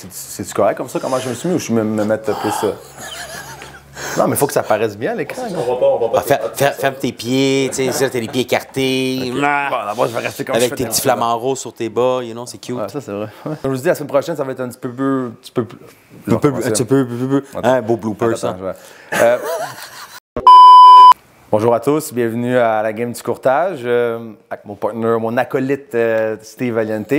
C'est-tu correct comme ça, comment je me suis mis, ou je me mettre plus ça? Non, mais il faut que ça paraisse bien à l'écran. On va pas. Ferme tes pieds, tu sais, t'as les pieds écartés. Okay. Bon, d'abord, je vais rester comme avec tes petits flamants roses sur tes bas, c'est cute. Ouais, ça, c'est vrai. Ouais. Je vous dis, la semaine prochaine, ça va être un petit peu plus. Un beau blooper, ça. Bonjour à tous, bienvenue à la game du courtage avec mon partner, mon acolyte Steve Valiente.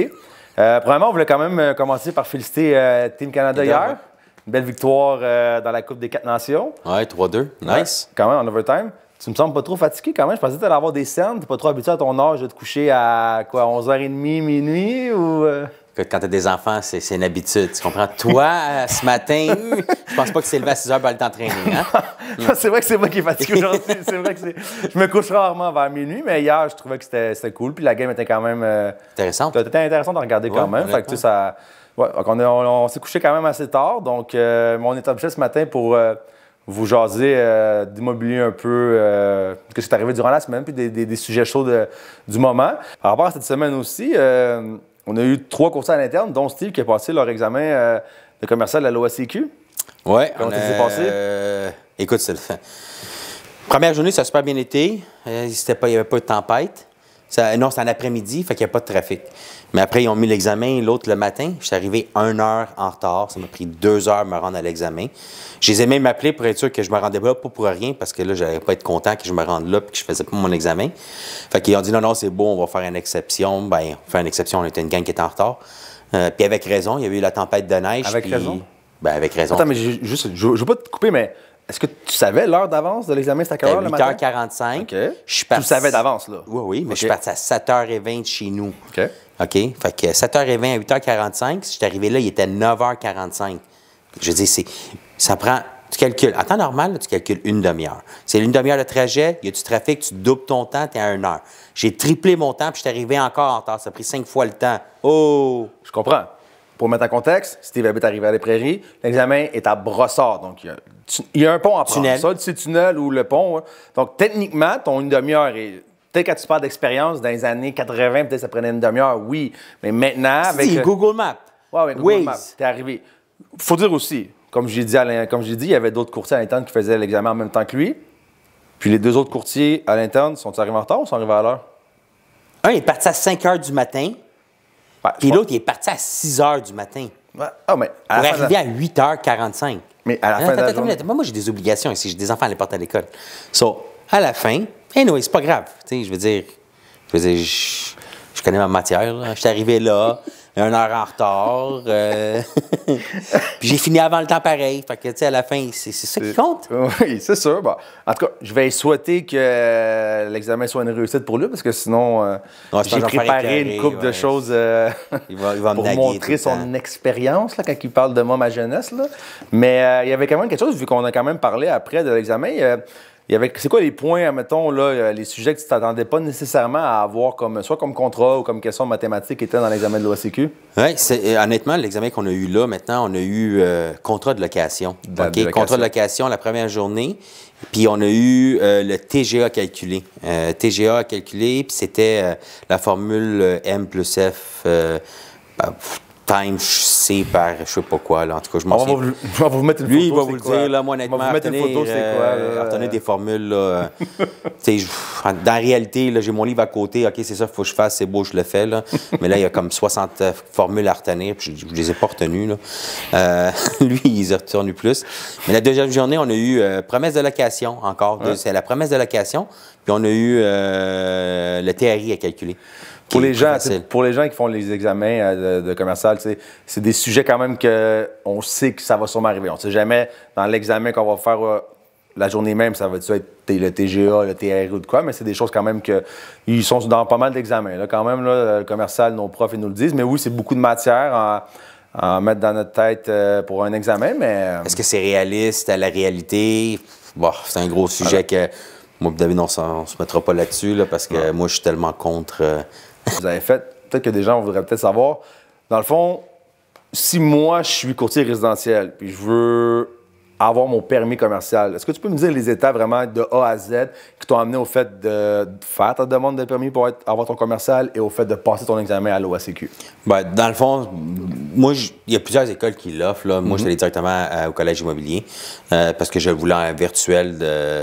Premièrement, on voulait quand même commencer par féliciter Team Canada hier. Une belle victoire dans la Coupe des 4 Nations. Ouais, 3-2. Nice. Ouais, quand même, en overtime. Tu me sembles pas trop fatigué quand même. Je pensais que tu allais avoir des scènes. Tu n'es pas trop habitué à ton âge de te coucher à quoi, 11h30, minuit ou. Quand tu as des enfants, c'est une habitude. Tu comprends? Toi, ce matin, je pense pas que c'est levé à 6h pour aller t'entraîner. Hein? C'est vrai que c'est moi qui est fatigué aujourd'hui. C'est vrai que je me couche rarement vers minuit, mais hier, je trouvais que c'était cool. Puis la game était quand même. Intéressante. C'était intéressant de regarder quand même. Fait que, ça. Ouais, on s'est couché quand même assez tard, donc on est obligé ce matin pour vous jaser d'immobilier un peu, ce qui est arrivé durant la semaine, puis des sujets chauds du moment. Par rapport à cette semaine aussi, on a eu 3 coursiers à l'interne, dont Steve qui a passé leur examen de commercial à l'OACQ. Oui. Comment ça s'est passé? Écoute, c'est le fait. Première journée, ça a super bien été. Il n'y avait pas de tempête. Non, c'était en après-midi, fait qu'il n'y a pas de trafic. Mais après, ils ont mis l'examen, l'autre le matin. Je suis arrivé 1 heure en retard. Ça m'a pris 2 heures de me rendre à l'examen. Je les ai même appelés pour être sûr que je me rendais pas pour rien, parce que là, je n'allais pas être content que je me rende là et que je faisais pas mon examen. Fait qu'ils ont dit non, c'est beau, on va faire une exception. Bien, on fait une exception, on était une gang qui était en retard. Puis avec raison, il y avait eu la tempête de neige. Avec raison? Bien, avec raison. Attends, mais je ne veux pas te couper, mais est-ce que tu savais l'heure d'avance de l'examen? C'était à quelle heure le matin? 8h45. OK. Tu le savais d'avance, là? Oui, mais je suis parti à 7h20 de chez nous. OK. OK? Fait que 7h20 à 8h45, si je suis arrivé là, il était 9h45. Je veux dire, ça prend. Tu calcules. En temps normal, là, tu calcules une demi-heure. C'est une demi-heure de trajet, il y a du trafic, tu doubles ton temps, tu es à 1 heure. J'ai triplé mon temps, puis je suis arrivé encore en retard. Ça a pris 5 fois le temps. Oh! Je comprends. Pour mettre en contexte, Steve habite arrivé à les Prairies. L'examen est à Brossard. Donc, il y a un pont à prendre. Tunnel. Ça, c'est le tunnel ou le pont. Hein. Donc, techniquement, ton une demi-heure est. Peut-être quand tu parles d'expérience dans les années 80, peut-être que ça prenait une demi-heure, oui. Mais maintenant, avec. Google Maps. Oui, Google Maps. T'es arrivé. Faut dire aussi, comme j'ai dit, il y avait d'autres courtiers à l'interne qui faisaient l'examen en même temps que lui. Puis les 2 autres courtiers à l'interne, sont-ils arrivés en retard ou sont arrivés à l'heure? Un est parti à 5 h du matin. Ouais, Puis l'autre, il est parti à 6 h du matin. Ouais. Ah, mais pour arriver à 8h45. Mais à la fin de la journée... Moi, j'ai des obligations ici. J'ai des enfants à les porter à l'école. À la fin, anyway, c'est pas grave. Je veux dire, je connais ma matière. Là. Je suis arrivé là, 1 heure en retard. Puis j'ai fini avant le temps pareil. Fait que, à la fin, c'est ça qui compte. Oui, c'est sûr. Bon, en tout cas, je vais souhaiter que l'examen soit une réussite pour lui, parce que sinon, j'ai préparé une couple de choses il va pour montrer son expérience là, quand il parle de moi, ma jeunesse. Là. Mais il y avait quand même quelque chose, vu qu'on a quand même parlé après de l'examen. C'est quoi les points, mettons, là, les sujets que tu t'attendais pas nécessairement à avoir soit comme contrat ou comme question mathématique qui était dans l'examen de l'OACQ? Oui, honnêtement, l'examen qu'on a eu là, maintenant, on a eu contrat de location. Contrat de location la première journée. Puis on a eu le TGA calculé. TGA calculé, puis c'était la formule M plus F times C par je sais pas quoi. Là. En tout cas, je m'en souviens. On va vous mettre une photo. Lui, il va vous le dire, là, moi, honnêtement. On va vous mettre une photo, c'est quoi? Retenez des formules, là. Dans la réalité, là, j'ai mon livre à côté. OK, c'est ça, il faut que je fasse, c'est beau, je le fais, là. Mais là, il y a comme 60 formules à retenir, puis je ne les ai pas retenues, là. Lui, il les a retenues plus. Mais la deuxième journée, on a eu promesse de location, encore. Ouais. C'est la promesse de location, puis on a eu le TRI à calculer. Pour les gens qui font les examens de commercial, c'est des sujets quand même qu'on sait que ça va sûrement arriver. On ne sait jamais dans l'examen qu'on va faire la journée même, ça va être le TGA, le TRI ou de quoi, mais c'est des choses quand même qu'ils sont dans pas mal d'examens. Là, quand même, là, le commercial, nos profs, ils nous le disent. Mais oui, c'est beaucoup de matière à mettre dans notre tête pour un examen, mais... Est-ce que c'est réaliste à la réalité? Bon, c'est un gros sujet que... Moi, David, on ne se mettra pas là-dessus, là, parce que moi, je suis tellement contre... Vous avez fait, peut-être que des gens voudraient peut-être savoir, dans le fond, si moi, je suis courtier résidentiel, puis je veux avoir mon permis commercial. Est-ce que tu peux me dire les étapes vraiment de A à Z qui t'ont amené au fait de faire ta demande de permis pour avoir ton commercial et au fait de passer ton examen à l'OACQ? Ben, dans le fond, moi, il y a plusieurs écoles qui l'offrent. Moi, je suis allé directement au collège immobilier parce que je le voulais en virtuel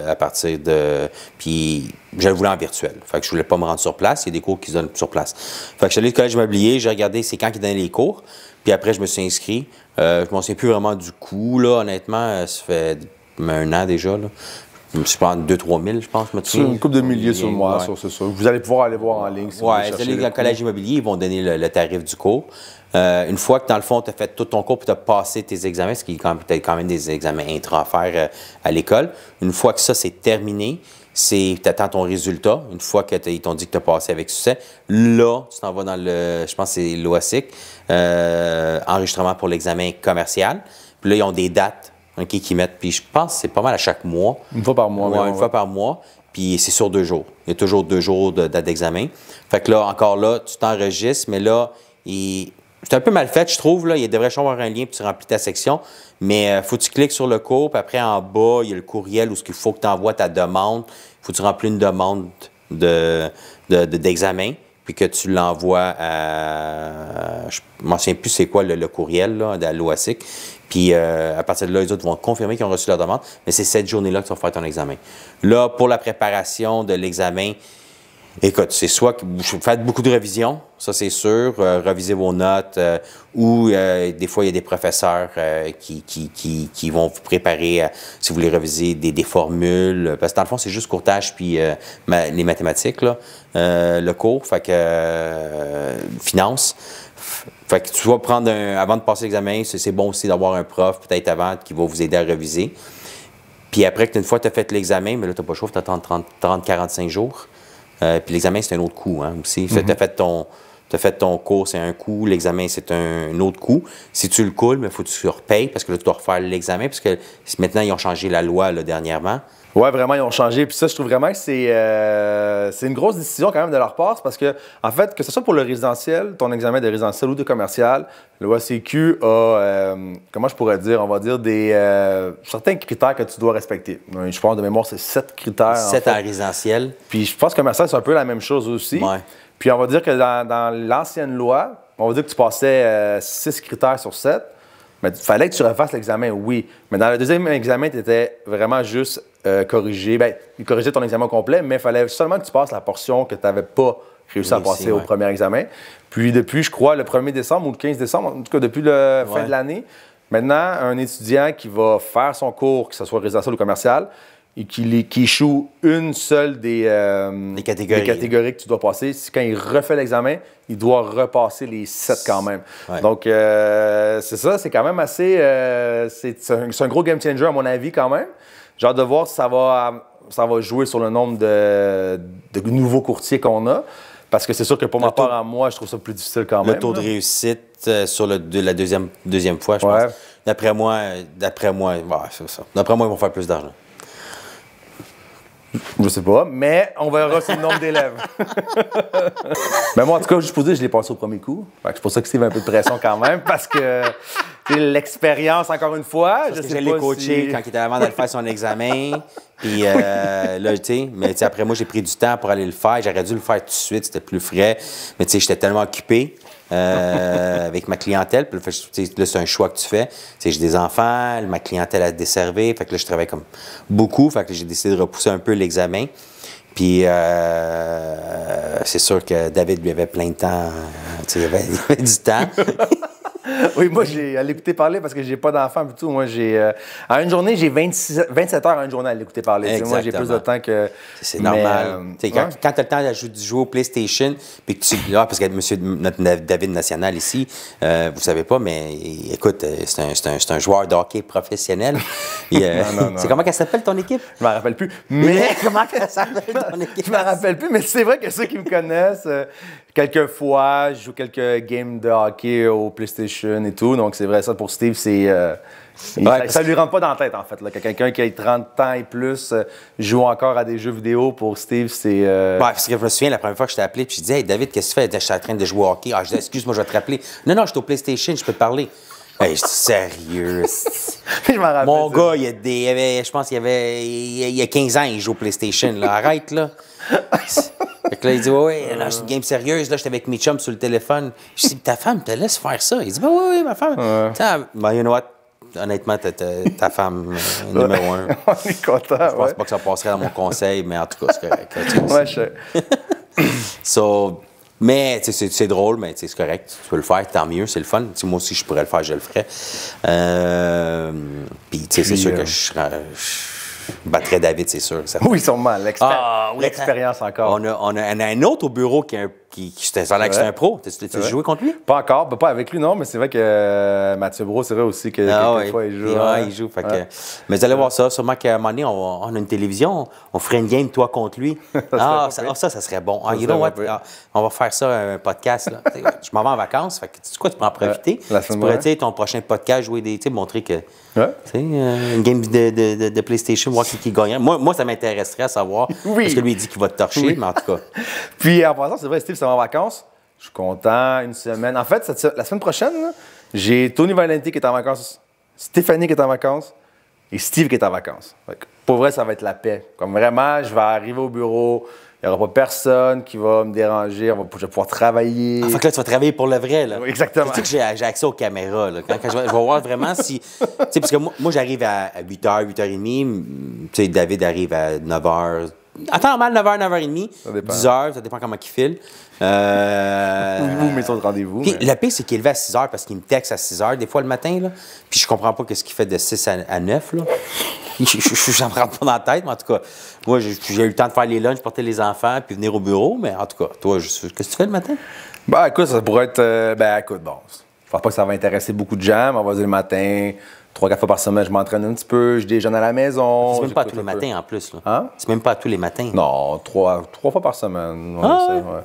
à partir de... Puis, je le voulais en virtuel. Fait que je voulais pas me rendre sur place. Il y a des cours qui se donnent sur place. Fait que je suis allé au collège immobilier, j'ai regardé c'est quand qu'ils donnaient les cours. Puis après, je me suis inscrit. Je m'en souviens plus vraiment du coût, là, honnêtement. Ça fait 1 an déjà, là. Je me suis pris 2-3 000, je pense. C'est une couple de milliers sur le mois, ouais. C'est ça. Vous allez pouvoir aller voir en ligne si vous voulez chercher. Oui, dans le collège immobilier, ils vont donner le tarif du cours. Une fois que, dans le fond, tu as fait tout ton cours et tu as passé tes examens, ce qui est quand même des examens intra à faire à l'école, une fois que ça, c'est terminé, tu attends ton résultat. Une fois qu'ils t'ont dit que tu as passé avec succès, là, tu t'en vas dans je pense que c'est l'OACIC, enregistrement pour l'examen commercial. Puis là, ils ont des dates qu'ils mettent. Puis je pense que c'est pas mal à chaque mois. Une fois par mois. Ouais, une fois par mois. Puis c'est sur 2 jours. Il y a toujours 2 jours de date d'examen. Fait que là, encore là, tu t'enregistres, mais là, c'est un peu mal fait, je trouve. Là. Il devrait avoir un lien, puis tu remplis ta section. Mais il faut que tu cliques sur le cours, puis après, en bas, il y a le courriel où il faut que tu envoies ta demande. Il faut que tu remplis une demande d'examen, puis que tu l'envoies à... Je ne m'en souviens plus c'est quoi le courriel là, de l'OACIC. Puis à partir de là, les autres vont confirmer qu'ils ont reçu leur demande. Mais c'est cette journée-là que tu vas faire ton examen. Là, pour la préparation de l'examen, écoute, c'est soit que vous faites beaucoup de révisions, ça c'est sûr, revisez vos notes, ou des fois il y a des professeurs qui vont vous préparer, si vous voulez reviser des formules, parce que dans le fond c'est juste courtage puis les mathématiques, là, le cours, fait que finance. Fait que tu vas prendre avant de passer l'examen, c'est bon aussi d'avoir un prof, peut-être avant, qui va vous aider à réviser. Puis après, une fois que tu as fait l'examen, mais là, tu n'as pas le choix, tu attends 30-45 jours. Puis l'examen, c'est un autre coût aussi. Tu as fait ton cours, c'est un coût. L'examen, c'est un autre coût. Si tu le coules, il faut que tu repayes parce que là, tu dois refaire l'examen. Parce que maintenant, ils ont changé la loi là, dernièrement. Oui, vraiment, ils ont changé. Puis ça, je trouve vraiment que c'est une grosse décision quand même de leur part. Parce que, en fait, que ce soit pour le résidentiel, ton examen de résidentiel ou de commercial, l'OACQ a, comment je pourrais dire, on va dire, certains critères que tu dois respecter. Je pense de mémoire, c'est 7 critères. 7 en résidentiel. Puis je pense que commercial, c'est un peu la même chose aussi. Ouais. Puis on va dire que dans l'ancienne loi, on va dire que tu passais 6 critères sur 7. Mais il fallait que tu refasses l'examen, oui. Mais dans le deuxième examen, tu étais vraiment juste corrigé. Bien, il corrigeait ton examen complet, mais il fallait seulement que tu passes la portion que tu n'avais pas réussi à passer au premier examen. Puis depuis, je crois, le 1er décembre ou le 15 décembre, en tout cas depuis la fin de l'année, maintenant, un étudiant qui va faire son cours, que ce soit résidentiel ou commercial, et qui échoue une seule des catégories que tu dois passer. Quand il refait l'examen, il doit repasser les 7 quand même. Ouais. Donc, c'est ça, c'est quand même assez... c'est un gros game changer à mon avis quand même. J'ai hâte de voir si ça va jouer sur le nombre de nouveaux courtiers qu'on a. Parce que c'est sûr que pour ma part, à moi, je trouve ça plus difficile quand même. Le taux de réussite sur la deuxième fois, je pense. D'après moi, c'est ça. D'après moi, ils vont faire plus d'argent. Je sais pas, mais on verra sur le nombre d'élèves. Mais moi, en tout cas, juste pour dire, je l'ai passé au premier coup. C'est pour ça que Steve a un peu de pression quand même, parce que l'expérience, encore une fois, je l'ai coaché quand il était avant de faire son examen. Puis là, tu sais, mais après moi, j'ai pris du temps pour aller le faire. J'aurais dû le faire tout de suite, c'était plus frais. Mais tu sais, j'étais tellement occupé avec ma clientèle. Puis là, c'est un choix que tu fais. Tu sais, j'ai des enfants, ma clientèle à desservir. Fait que là, je travaille comme beaucoup. Fait que j'ai décidé de repousser un peu l'examen. Puis c'est sûr que David lui avait plein de temps. Tu sais, il avait du temps. Oui, moi, j'ai à l'écouter parler parce que j'ai pas d'enfant du tout. Moi, en une journée, j'ai 27 heures en une journée à l'écouter parler. Moi, j'ai plus de temps que... C'est normal. Quand tu as le temps de jouer au PlayStation, puis que tu... parce que notre David National ici, vous savez pas, mais écoute, c'est un joueur de hockey professionnel. Non. C'est comment qu'elle s'appelle, ton équipe? Je m'en rappelle plus. Mais comment qu'elle s'appelle, ton équipe? Je m'en rappelle plus, mais c'est vrai que ceux qui me connaissent... Quelquefois, je joue quelques games de hockey au PlayStation et tout. Donc, c'est vrai, ça pour Steve, c'est... ça lui rentre pas dans la tête, en fait. Là, que quelqu'un qui a 30 ans et plus joue encore à des jeux vidéo, pour Steve, c'est... parce que je me souviens, la première fois que je t'ai appelé, puis je disais, hey, David, qu'est-ce que tu fais? Je suis en train de jouer au hockey. Je disais, excuse-moi, je vais te rappeler. Non, je suis au PlayStation, je peux te parler. Hey, je suis sérieux. Je m'en rappelle. Mon gars, je pense qu'il y a 15 ans, il joue au PlayStation. Là. Arrête, là. Fait que là, il dit, ouais, là, c'est une game sérieuse. Là, j'étais avec mes chums sur le téléphone. Je dis, ta femme te laisse faire ça. Il dit, oui, ma femme. Ben, you know what? Honnêtement, ta femme numéro 1. On est content. Je pense pas que ça passerait dans mon conseil, mais en tout cas, c'est correct. Ouais, je sais. Mais c'est drôle, mais c'est correct. Tu peux le faire, tant mieux, c'est le fun. T'sais, moi aussi, je pourrais le faire, je le ferais. Puis, c'est sûr que je battrais David, c'est sûr. Oui, sûrement. L'expérience encore. On a un autre au bureau qui ça a l'air que c'est un pro. T'as joué contre lui? Pas encore. Pas avec lui, non, mais c'est vrai que Mathieu Brault, c'est vrai aussi que quelquefois, il joue. Il joue. Fait que, mais vous allez voir ça. Sûrement qu'à un moment donné, on a une télévision. On ferait une game, toi contre lui. Ça serait bon. You know what? On va faire ça, un podcast. Là. Je m'en vais en vacances. Fait que, tu sais quoi, tu peux en profiter. Tu pourrais, ton prochain podcast, jouer montrer que. Une game de PlayStation, voir qui gagne. Moi, ça m'intéresserait à savoir. Oui. Parce que lui, il dit qu'il va te torcher, mais en tout cas. Puis en passant, c'est vrai, Steve, c'est en vacances. Je suis content, une semaine. En fait, la semaine prochaine, j'ai Tony Valenti qui est en vacances, Stéphanie qui est en vacances et Steve qui est en vacances. Pour vrai, ça va être la paix. Comme vraiment, je vais arriver au bureau. Il n'y aura pas personne qui va me déranger. Je vais pouvoir travailler. Fait que là, tu vas travailler pour le vrai. Là. Oui, exactement. Tu sais que j'ai accès aux caméras. Là. Quand je vais voir vraiment si... Parce que moi j'arrive à 8h, 8h30. David arrive à 9h. En temps normal, 9h, 9h30. 10h, ça dépend comment il file. Vous mettez de rendez-vous. Puis le pire, c'est qu'il est levé à 6h parce qu'il me texte à 6h des fois le matin. Là. Puis je comprends pas ce qu'il fait de 6 à 9. Là. J'en prends pas dans la tête, mais en tout cas, moi, j'ai eu le temps de faire les lunchs, porter les enfants, puis venir au bureau. Mais en tout cas, toi, qu'est-ce que tu fais le matin? Ben, écoute, ça pourrait être. Écoute, bon, je pense pas que ça va intéresser beaucoup de gens, mais on va dire le matin, 3-4 fois par semaine, je m'entraîne un petit peu, je déjeune à la maison. C'est même pas à tous les matins, en plus. Là. Hein? C'est même pas à tous les matins. Non, 3 fois par semaine. Ouais.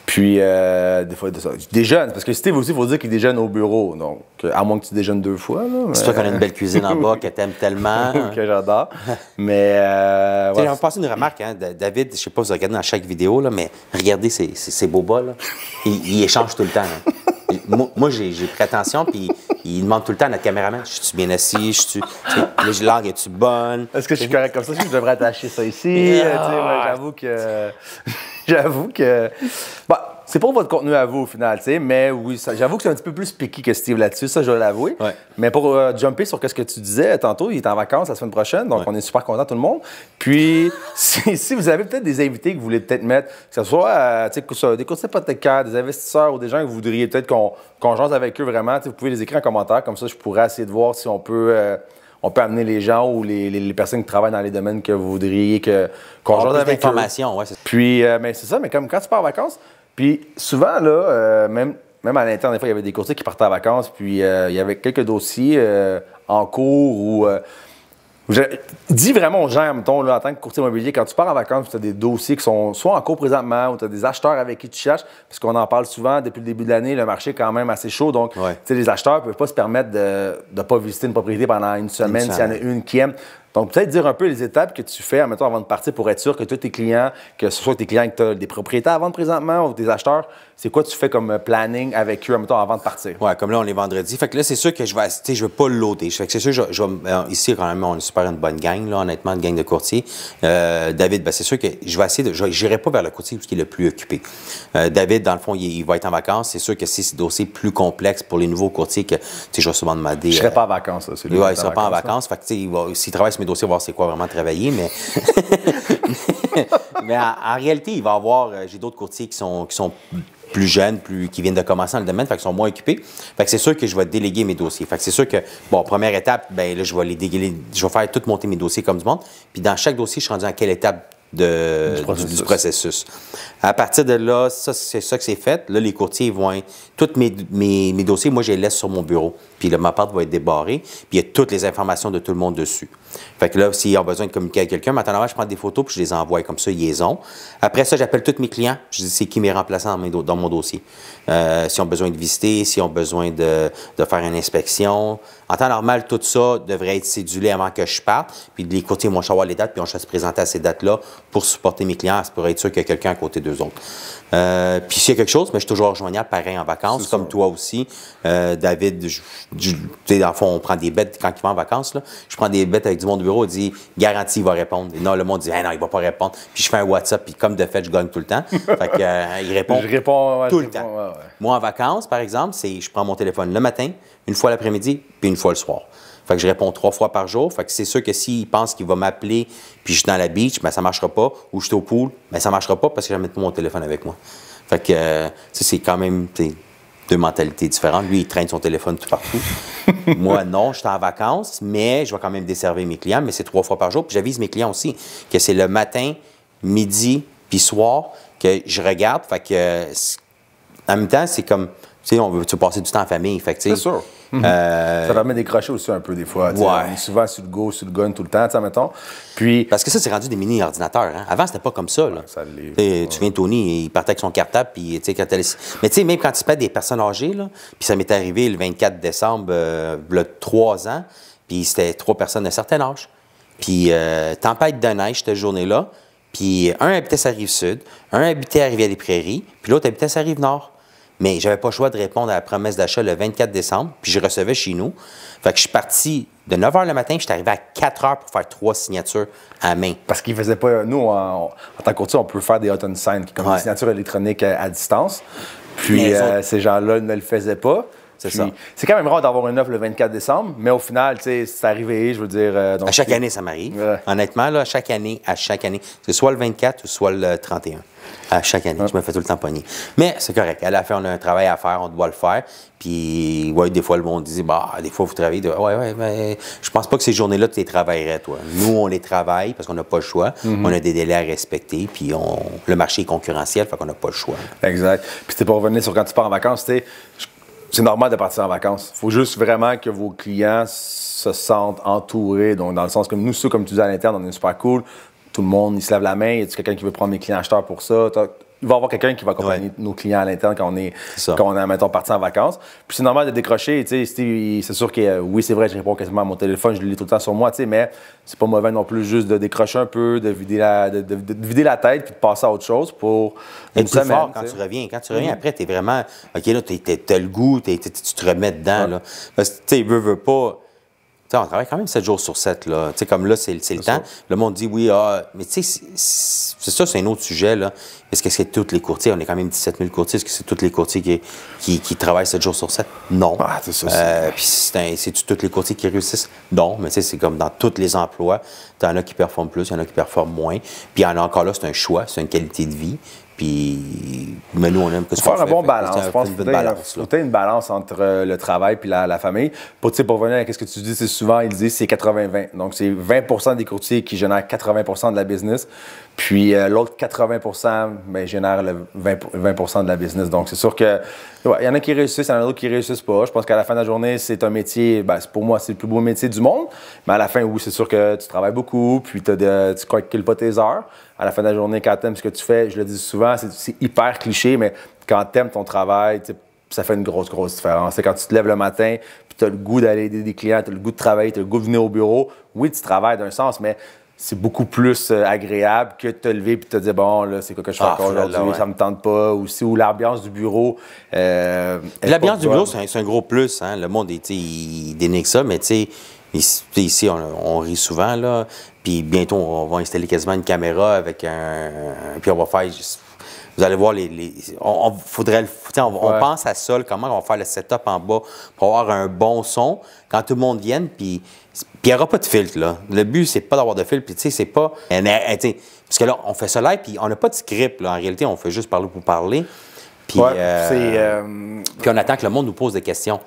Puis, des fois, je déjeune. Parce que Steve aussi, il faut dire qu'il déjeune au bureau. Donc, à moins que tu déjeunes 2 fois. C'est toi qu'on a une belle cuisine en bas que t'aimes tellement. Que j'adore. Mais. On va passer une remarque, hein. David, je sais pas si vous regardez dans chaque vidéo, là, mais regardez ces beaux bas. Là. Il échange tout le temps. Là. Moi, j'ai pris attention, puis il demande tout le temps à notre caméraman, je suis bien assis, les langues, es-tu bonne? Est-ce que je suis correct comme ça? Je devrais attacher ça ici. J'avoue que. Bah, c'est pour votre contenu à vous au final, tu sais, mais oui, j'avoue que c'est un petit peu plus picky que Steve là-dessus, ça je dois l'avouer. Ouais. Mais pour jumper sur ce que tu disais tantôt, il est en vacances la semaine prochaine, donc on est super contents tout le monde. Puis si vous avez peut-être des invités que vous voulez peut-être mettre, que ce soit des courtiers hypothécaires, des investisseurs ou des gens que vous voudriez peut-être qu'on jase avec eux vraiment, vous pouvez les écrire en commentaire, comme ça je pourrais essayer de voir si on peut amener les gens ou les personnes qui travaillent dans les domaines que vous voudriez qu'on jase avec eux. Ouais, puis, mais c'est ça, mais comme quand tu pars en vacances, puis souvent, là, même à l'interne, des fois, il y avait des courtiers qui partaient en vacances, puis il y avait quelques dossiers en cours où... dis vraiment aux gens, mettons, là, en tant que courtier immobilier, quand tu pars en vacances, tu as des dossiers qui sont soit en cours présentement ou tu as des acheteurs avec qui tu cherches, parce qu'on en parle souvent depuis le début de l'année, le marché est quand même assez chaud, donc les acheteurs ne peuvent pas se permettre de ne pas visiter une propriété pendant une semaine s'il y en a une qui aime. Donc, peut-être dire un peu les étapes que tu fais, mettons, avant de partir pour être sûr que tous tes clients, que ce soit tes clients que tu as des propriétaires à vendre présentement ou des acheteurs, c'est quoi tu fais comme planning avec eux, mettons, avant de partir? Oui, comme là, on est vendredi. Fait que là, c'est sûr que je vais pas le loader. Fait que c'est sûr, ici, quand même, on est super une bonne gang, là, honnêtement, une gang de courtiers. David, c'est sûr que je vais essayer de. J'irai pas vers le courtier qui est le plus occupé. David, dans le fond, il va être en vacances. C'est sûr que si c'est des dossiers plus complexes pour les nouveaux courtiers, que je vais souvent demander. Je serai pas en vacances, là, celui-là. Il sera pas en vacances. Fait que, s'il travaille sur mes dossiers, voir c'est quoi vraiment travailler, mais. Mais en réalité, il va y avoir. J'ai d'autres courtiers qui sont plus jeunes, qui viennent de commencer dans le domaine, fait qu'ils sont moins occupés. Fait que c'est sûr que je vais déléguer mes dossiers. Fait que c'est sûr que, première étape, là, je vais les déléguer, je vais faire tout monter mes dossiers comme du monde. Puis dans chaque dossier, je suis rendu à quelle étape du processus. À partir de là, c'est ça que c'est fait. Là, les courtiers vont... Tous mes dossiers, moi, je les laisse sur mon bureau. Puis là, ma porte va être débarrée. Puis il y a toutes les informations de tout le monde dessus. Fait que là, s'ils ont besoin de communiquer avec quelqu'un, maintenant, je prends des photos puis je les envoie comme ça, ils ont. Après ça, j'appelle tous mes clients. Je dis c'est qui mes remplaçants dans mon dossier. S'ils ont besoin de visiter, s'ils ont besoin de faire une inspection. En temps normal, tout ça devrait être cédulé avant que je parte. Puis les courtiers vont savoir les dates, puis on va se présenter à ces dates-là pour supporter mes clients, pour être sûr qu'il y a quelqu'un à côté d'eux autres. Puis s'il y a quelque chose, mais je suis toujours rejoignable, pareil, en vacances, comme toi aussi. David, tu sais, dans le fond, on prend des bêtes quand il va en vacances, là. Je prends des bêtes avec du monde du bureau, il dit, garantie, il va répondre. Et non, le monde dit, non, il va pas répondre. Puis je fais un WhatsApp, puis comme de fait, je gagne tout le temps. Fait que, il répond, tout le temps. Ouais. Moi, en vacances, par exemple, je prends mon téléphone le matin, une fois l'après-midi, puis une fois le soir. Fait que je réponds 3 fois par jour. Fait que c'est sûr que s'il pense qu'il va m'appeler puis je suis dans la beach, ben ça marchera pas. Ou je suis au pool, ben ça marchera pas parce que je vais mettre mon téléphone avec moi. Fait que c'est quand même deux mentalités différentes. Lui, il traîne son téléphone tout partout. Moi, non, je suis en vacances, mais je vais quand même desservir mes clients, mais c'est 3 fois par jour. Puis j'avise mes clients aussi que c'est le matin, midi puis soir que je regarde. Fait que en même temps, c'est comme, tu sais, on veut passer du temps en famille. Fait que, c'est sûr. Ça permet de décrocher aussi un peu des fois. Ouais. On est souvent sur le go, sur le gun tout le temps, mettons. Puis... Parce que ça, c'est rendu des mini-ordinateurs. Hein? Avant, c'était pas comme ça. Là. Tu viens, Tony, il partait avec son cartable. Puis, mais tu sais, même quand tu paies des personnes âgées, là, puis ça m'est arrivé le 24 décembre, le 3 ans, puis c'était 3 personnes d'un certain âge. Puis, tempête de neige cette journée-là. Puis, un habitait sa Rive-Sud, un habitait à Rivière-des-Prairies, puis l'autre habitait à sa Rive-Nord. Mais j'avais pas le choix de répondre à la promesse d'achat le 24 décembre, puis je recevais chez nous. Fait que je suis parti de 9 h le matin, je suis arrivé à 4 h pour faire 3 signatures à main. Parce qu'ils faisaient pas... Nous, en tant que courtier, on peut faire des hot and sign, qui sont comme des signatures électroniques à distance. Puis ces gens-là ne le faisaient pas. C'est quand même rare d'avoir une offre le 24 décembre, mais au final, tu sais, c'est arrivé, je veux dire... donc, à chaque année, ça m'arrive. Honnêtement, là, à chaque année, c'est soit le 24 ou soit le 31. À chaque année, je me fais tout le temps pogner. Mais c'est correct. À la fin, on a un travail à faire, on doit le faire. Puis, ouais, des fois, le monde dit, des fois, vous travaillez. Mais je pense pas que ces journées-là, tu les travaillerais, toi. Nous, on les travaille parce qu'on n'a pas le choix. On a des délais à respecter. Puis, le marché est concurrentiel, fait qu'on n'a pas le choix. Exact. Puis, c'est pour revenir sur quand tu pars en vacances, tu sais, c'est normal de partir en vacances. Il faut juste vraiment que vos clients se sentent entourés. Donc, dans le sens que nous, ceux, comme tu dis à l'interne, on est super cool. Tout le monde, il se lève la main. Y a-t-il quelqu'un qui veut prendre mes clients acheteurs pour ça? Il va y avoir quelqu'un qui va accompagner nos clients à l'interne quand on est, mettons, parti en vacances. Puis c'est normal de décrocher. C'est sûr que, oui, c'est vrai, je réponds quasiment à mon téléphone, je le lis tout le temps sur moi, mais c'est pas mauvais non plus juste de décrocher un peu, de vider la tête puis de passer à autre chose pour une semaine. Fort quand tu reviens. Quand tu reviens, après, tu es vraiment, OK, là, t'as le goût, tu te remets dedans. Là. Parce que, tu sais, veut pas. On travaille quand même 7 jours sur 7. Là. Comme là, c'est le temps. Le monde dit oui, mais tu sais, c'est ça, c'est un autre sujet. Là. Est-ce que c'est tous les courtiers? On est quand même 17 000 courtiers. Est-ce que c'est tous les courtiers qui travaillent 7 jours sur 7? Non. Ah, c'est ça. Puis c'est-tu tous les courtiers qui réussissent? Non. Mais tu sais, c'est comme dans tous les emplois. Il y en a qui performent plus, il y en a qui performent moins. Puis il y en a encore là, c'est un choix, c'est une qualité de vie. Puis, mais nous, on aime que ça. Faire un bon balance. Je pense qu'il faut avoir une balance entre le travail et la famille. Pour revenir à ce que tu dis, c'est souvent, ils disent c'est 80-20. Donc, c'est 20 des courtiers qui génèrent 80 de la business. Puis, l'autre 80 génère le 20 de la business. Donc, c'est sûr que il y en a qui réussissent, il y en a d'autres qui réussissent pas. Je pense qu'à la fin de la journée, c'est un métier, pour moi, c'est le plus beau métier du monde. Mais à la fin, oui, c'est sûr que tu travailles beaucoup, puis tu ne calcules pas tes heures. À la fin de la journée, quand tu aimes ce que tu fais, je le dis souvent, c'est hyper cliché, mais quand tu aimes ton travail, ça fait une grosse différence. C'est quand tu te lèves le matin, puis tu as le goût d'aller aider des clients, tu as le goût de travailler, tu as le goût de venir au bureau. Oui, tu travailles d'un sens, mais c'est beaucoup plus agréable que de te lever et de te dire, bon, là, c'est quoi que je fais encore aujourd'hui, ça me tente pas. Ou l'ambiance du bureau. L'ambiance du bureau, c'est un gros plus. Hein? Le monde, il dénigre ça, mais tu sais, ici, on rit souvent, là. Puis bientôt, on va installer quasiment une caméra avec puis on va faire. Vous allez voir, on pense à ça, comment on va faire le setup en bas pour avoir un bon son quand tout le monde vienne. Puis il n'y aura pas de filtre, là. Le but, c'est pas d'avoir de filtre. Puis tu sais, c'est pas. Parce que là, on fait ça live, puis on n'a pas de script, là. En réalité, on fait juste parler pour parler. Puis, puis on attend que le monde nous pose des questions.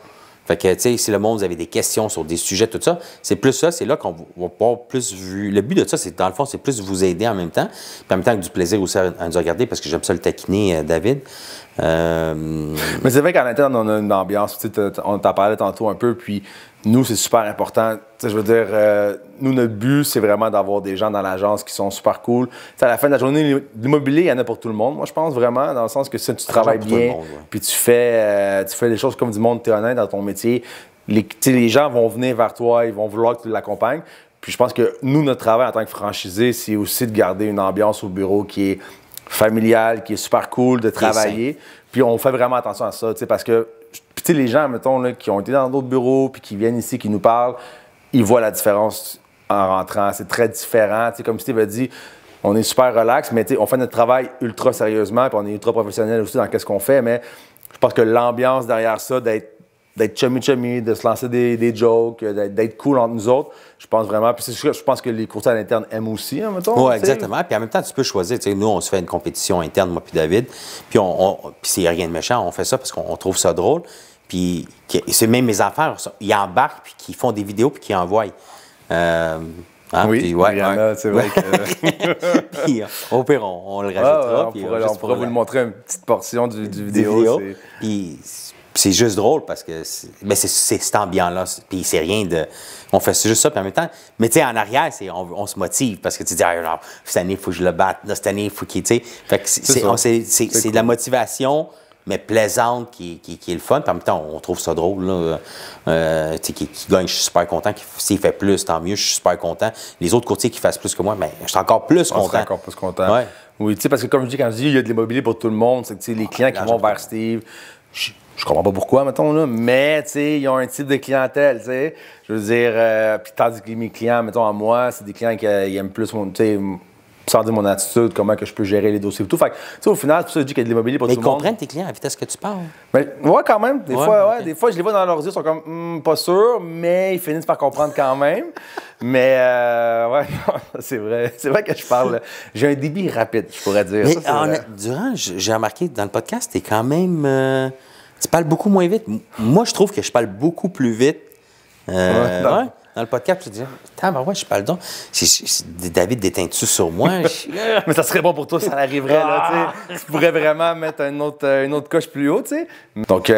Fait que, tu sais, si le monde, vous avez des questions sur des sujets, tout ça, c'est plus ça, c'est là qu'on va pouvoir plus vu. Le but de ça, c'est, dans le fond, c'est plus de vous aider en même temps, puis en même temps que du plaisir aussi à nous regarder, parce que j'aime ça le taquiner, David. Mais c'est vrai qu'en interne, on a une ambiance, on t'en parlait tantôt un peu, puis nous, c'est super important. Je veux dire, nous, notre but, c'est vraiment d'avoir des gens dans l'agence qui sont super cool. T'sais, à la fin de la journée, l'immobilier, il y en a pour tout le monde, moi, je pense vraiment, dans le sens que si tu travailles bien, puis tu fais des choses comme du monde, tu es honnête dans ton métier, les gens vont venir vers toi, ils vont vouloir que tu l'accompagnes. Puis je pense que nous, notre travail en tant que franchisé, c'est aussi de garder une ambiance au bureau qui est familiale, qui est super cool de travailler. Puis on fait vraiment attention à ça, tu sais, parce que puis, les gens, mettons, là, qui ont été dans d'autres bureaux puis qui viennent ici, qui nous parlent, ils voient la différence en rentrant. C'est très différent. Tu sais, comme Steve a dit, on est super relax, mais on fait notre travail ultra sérieusement puis on est ultra professionnel aussi dans ce qu'on fait. Mais je pense que l'ambiance derrière ça, d'être chummy, de se lancer des jokes, d'être cool entre nous autres, je pense vraiment. Puis je pense que les courtiers à l'interne aiment aussi, hein, mettons. Oui, exactement. Puis en même temps, tu peux choisir. Nous, on se fait une compétition interne, moi puis David. Puis puis c'est rien de méchant, on fait ça parce qu'on trouve ça drôle. Puis c'est même mes affaires, ils embarquent, puis qu'ils font des vidéos, puis qu'ils envoient. Oui, puis, ouais, c'est vrai que... puis au pire, on le rajoutera. On pourra vous le montrer une petite portion du vidéo. Puis c'est juste drôle parce que c'est cet ambiance-là. Puis c'est rien de... On fait juste ça, puis en même temps... Mais tu sais, en arrière, on se motive parce que tu dis, alors, cette année, il faut que je le batte. Là, cette année, il faut qu'il... Tu sais, fait que c'est cool. De la motivation... mais plaisante, qui est le fun. Puis en même temps, on trouve ça drôle. Là. Qui gagne, je suis super content. S'il fait plus, tant mieux, je suis super content. Les autres courtiers qui fassent plus que moi, mais je suis encore plus content. On serait encore plus content. Ouais. Oui, tu sais, parce que comme je dis, quand je dis il y a de l'immobilier pour tout le monde, c'est que les clients qui vont vers Steve, je comprends pas pourquoi, mettons, là, mais ils ont un type de clientèle, tu sais. Je veux dire, puis tandis que mes clients, mettons, à moi, c'est des clients qui aiment plus mon, sans dire mon attitude, comment que je peux gérer les dossiers et tout. Fait que, au final, tout ça, je dis qu'il y a de l'immobilier pour tout le monde. Mais ils comprennent tes clients à la vitesse que tu parles. Mais, ouais, quand même. Des fois, je les vois dans leurs yeux, ils sont comme, pas sûr, mais ils finissent par comprendre quand même. Mais, c'est vrai. C'est vrai que je parle. J'ai un débit rapide, je pourrais dire. Mais durant, j'ai remarqué dans le podcast, t'es quand même. Tu parles beaucoup moins vite. Moi, je trouve que je parle beaucoup plus vite. Dans le podcast, tu te dis, je parle donc. David déteint-tu sur moi? Mais ça serait bon pour toi, ça arriverait, là, tu sais. Tu pourrais vraiment mettre une autre coche plus haut, tu sais. Donc,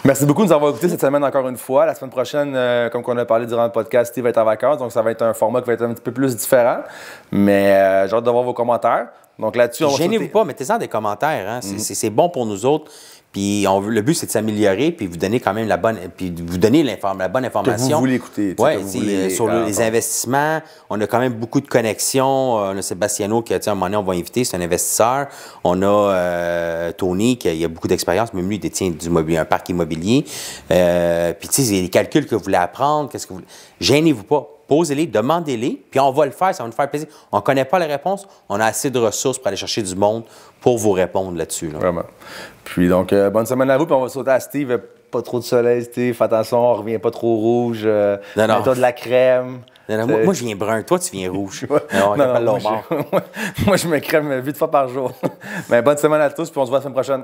merci beaucoup de nous avoir écoutés cette semaine encore une fois. La semaine prochaine, comme on a parlé durant le podcast, Steve va être en vacances, donc ça va être un format qui va être un petit peu plus différent. Mais j'ai hâte de voir vos commentaires. Donc là-dessus, on va gênez-vous pas, mettez-en des commentaires. Hein? C'est bon pour nous autres. Puis le but, c'est de s'améliorer, puis vous donner quand même la bonne information. Que vous voulez écouter. Oui, sur les investissements, on a quand même beaucoup de connexions. On a Sébastiano qui, à un moment donné, on va inviter, c'est un investisseur. On a Tony qui a beaucoup d'expérience, même lui, il détient un parc immobilier. Puis, tu sais, il y a des calculs que vous voulez apprendre. Gênez-vous pas. Posez-les, demandez-les, puis on va le faire, ça va nous faire plaisir. On ne connaît pas les réponses, on a assez de ressources pour aller chercher du monde pour vous répondre là-dessus. Là. Vraiment. Puis donc, bonne semaine à vous, puis on va sauter à Steve. Pas trop de soleil, Steve, fais attention, on revient pas trop rouge. Mets-toi de la crème. Non, moi, je viens brun, toi, tu viens rouge. Moi, je me crème 8 fois par jour. Mais bonne semaine à tous, puis on se voit la semaine prochaine.